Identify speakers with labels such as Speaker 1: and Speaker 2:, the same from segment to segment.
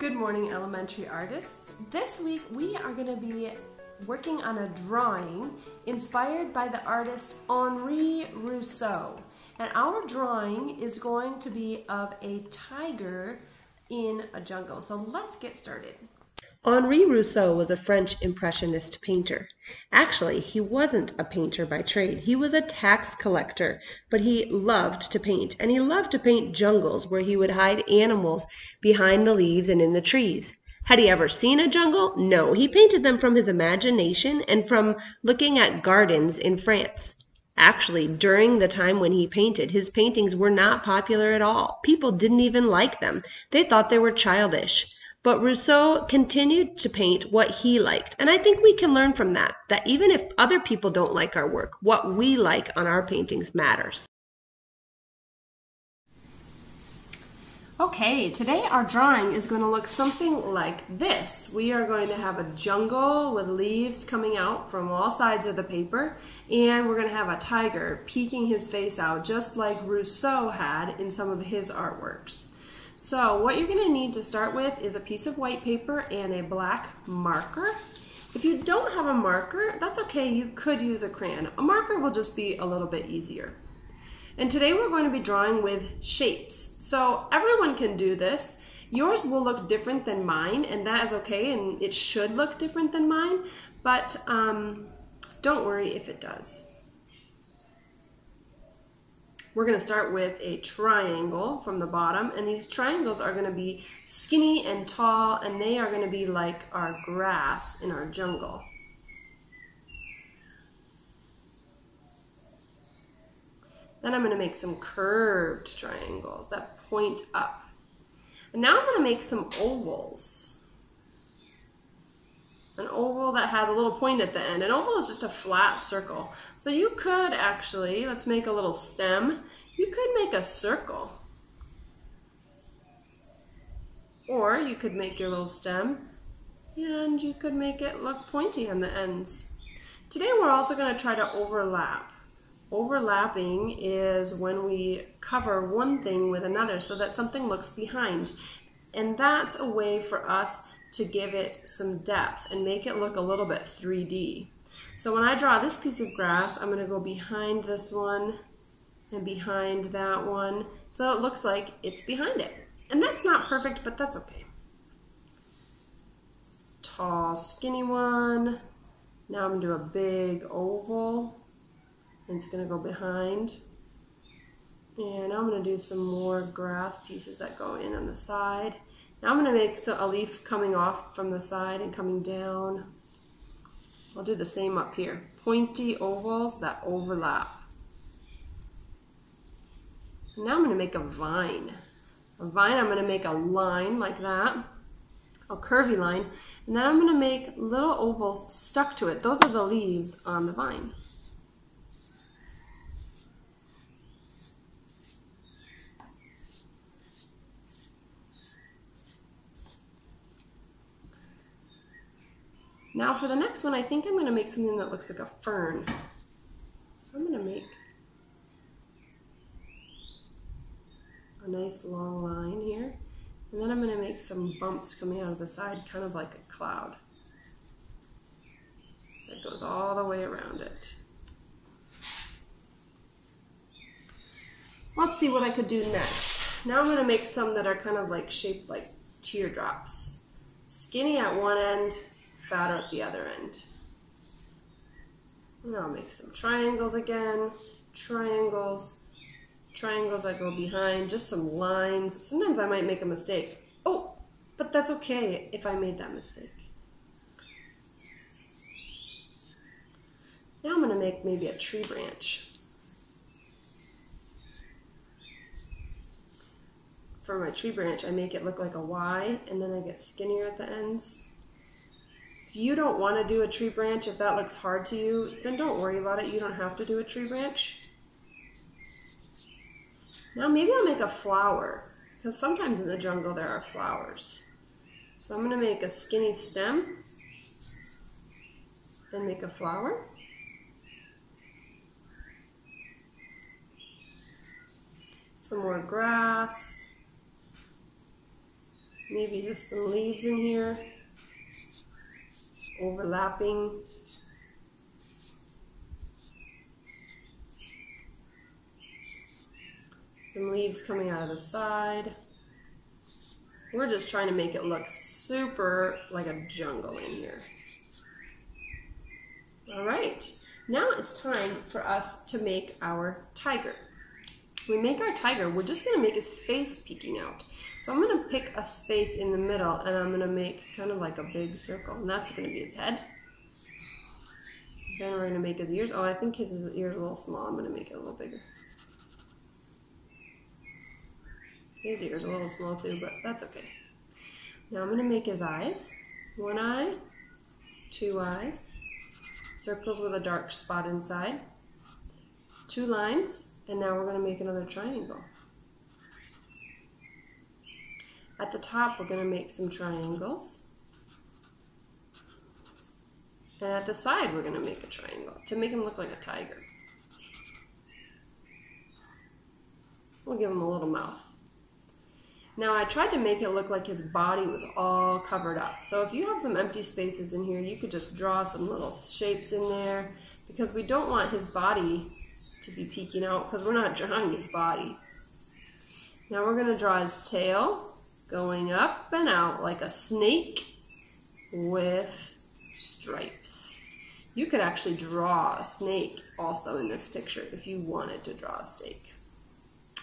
Speaker 1: Good morning, elementary artists. This week we are going to be working on a drawing inspired by the artist Henri Rousseau. And our drawing is going to be of a tiger in a jungle. So let's get started. Henri Rousseau was a French Impressionist painter. Actually, he wasn't a painter by trade. He was a tax collector, but he loved to paint, and he loved to paint jungles where he would hide animals behind the leaves and in the trees. Had he ever seen a jungle? No, he painted them from his imagination and from looking at gardens in France. Actually, during the time when he painted, his paintings were not popular at all. People didn't even like them. They thought they were childish. But Rousseau continued to paint what he liked. And I think we can learn from that even if other people don't like our work, what we like on our paintings matters. Okay, today our drawing is going to look something like this. We are going to have a jungle with leaves coming out from all sides of the paper, and we're going to have a tiger peeking his face out just like Rousseau had in some of his artworks. So what you're going to need to start with is a piece of white paper and a black marker. If you don't have a marker, that's okay, you could use a crayon. A marker will just be a little bit easier. And today we're going to be drawing with shapes. So everyone can do this. Yours will look different than mine, and that is okay, and it should look different than mine, but don't worry if it does. We're going to start with a triangle from the bottom, and these triangles are going to be skinny and tall, and they are going to be like our grass in our jungle. Then I'm going to make some curved triangles that point up. And now I'm going to make some ovals. An oval that has a little point at the end. An oval is just a flat circle. So you could actually, let's make a little stem. You could make a circle. Or you could make your little stem and you could make it look pointy on the ends. Today we're also going to try to overlap. Overlapping is when we cover one thing with another so that something looks behind. And that's a way for us to give it some depth and make it look a little bit 3D. So when I draw this piece of grass, I'm going to go behind this one and behind that one so it looks like it's behind it. And that's not perfect, but that's okay. Tall, skinny one. Now I'm going to do a big oval, and it's going to go behind. And I'm going to do some more grass pieces that go in on the side. Now I'm going to make a leaf coming off from the side and coming down. I'll do the same up here. Pointy ovals that overlap. Now I'm going to make a vine. A vine, I'm going to make a line like that, a curvy line, and then I'm going to make little ovals stuck to it. Those are the leaves on the vine. Now for the next one, I think I'm going to make something that looks like a fern. So I'm going to make a nice long line here. And then I'm going to make some bumps coming out of the side, kind of like a cloud. That goes all the way around it. Let's see what I could do next. Now I'm going to make some that are kind of like shaped like teardrops. Skinny at one end, fatter at the other end. And I'll make some triangles again, triangles that go behind, just some lines. Sometimes I might make a mistake. Oh, but that's okay if I made that mistake. Now I'm going to make maybe a tree branch. For my tree branch, I make it look like a Y, and then I get skinnier at the ends. If you don't want to do a tree branch, if that looks hard to you, then don't worry about it. You don't have to do a tree branch. Now maybe I'll make a flower, because sometimes in the jungle there are flowers. So I'm going to make a skinny stem and make a flower. Some more grass. Maybe just some leaves in here, overlapping. Some leaves coming out of the side. We're just trying to make it look super like a jungle in here. All right, now it's time for us to make our tiger. When we make our tiger, we're just gonna make his face peeking out. So I'm gonna pick a space in the middle and I'm gonna make kind of like a big circle, and that's gonna be his head. Then we're gonna make his ears. Oh, I think his ears are a little small. I'm gonna make it a little bigger. His ears are a little small too, but that's okay. Now I'm gonna make his eyes. One eye, two eyes, circles with a dark spot inside, two lines, and now we're gonna make another triangle. At the top, we're gonna make some triangles. And at the side, we're gonna make a triangle to make him look like a tiger. We'll give him a little mouth. Now I tried to make it look like his body was all covered up. So if you have some empty spaces in here, you could just draw some little shapes in there, because we don't want his body to be peeking out because we're not drawing his body. Now we're gonna draw his tail going up and out like a snake with stripes. You could actually draw a snake also in this picture if you wanted to draw a snake.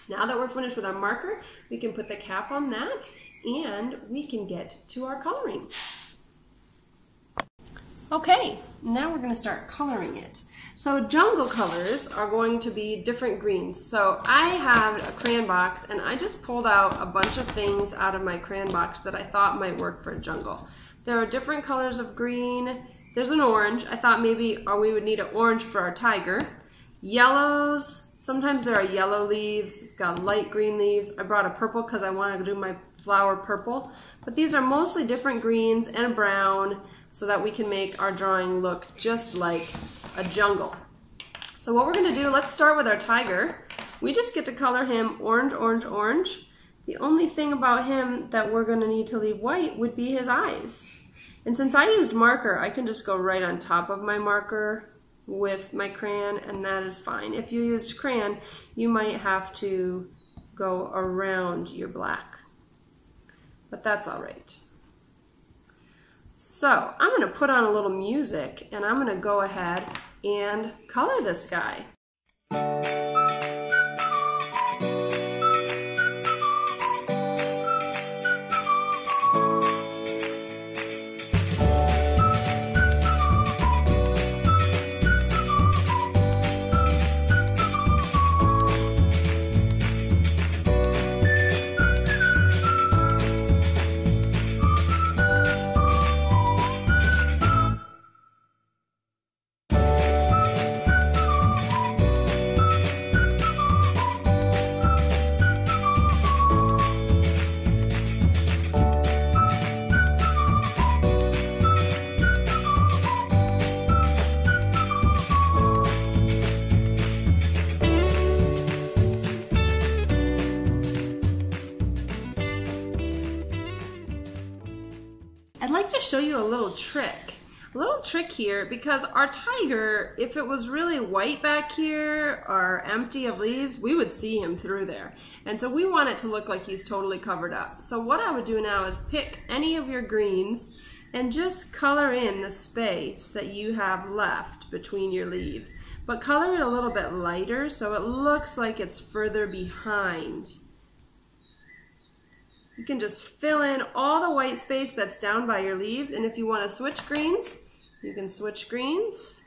Speaker 1: Now that we're finished with our marker, we can put the cap on that and we can get to our coloring. Okay, now we're going to start coloring it. So jungle colors are going to be different greens. So I have a crayon box and I just pulled out a bunch of things out of my crayon box that I thought might work for a jungle. There are different colors of green. There's an orange. I thought maybe we would need an orange for our tiger. Yellows. Sometimes there are yellow leaves, got light green leaves. I brought a purple because I want to do my flower purple. But these are mostly different greens and a brown so that we can make our drawing look just like a jungle. So what we're going to do, let's start with our tiger. We just get to color him orange, orange, orange. The only thing about him that we're going to need to leave white would be his eyes. And since I used marker, I can just go right on top of my marker with my crayon, and that is fine. If you used crayon, you might have to go around your black, but that's all right. So I'm going to put on a little music and I'm going to go ahead and color this guy. I'd like to show you a little trick. A little trick here, because our tiger, if it was really white back here or empty of leaves, we would see him through there. And so we want it to look like he's totally covered up. So what I would do now is pick any of your greens and just color in the space that you have left between your leaves. But color it a little bit lighter so it looks like it's further behind. You can just fill in all the white space that's down by your leaves, and if you want to switch greens, you can switch greens.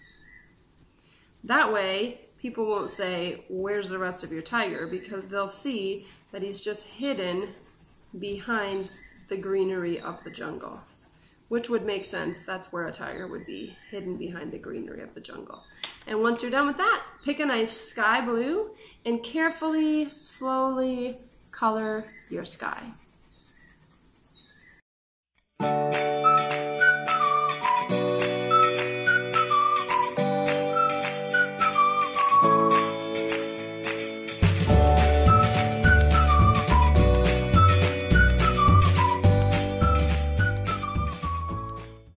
Speaker 1: That way, people won't say, "Where's the rest of your tiger?" because they'll see that he's just hidden behind the greenery of the jungle, which would make sense. That's where a tiger would be, hidden behind the greenery of the jungle. And once you're done with that, pick a nice sky blue and carefully, slowly color your sky.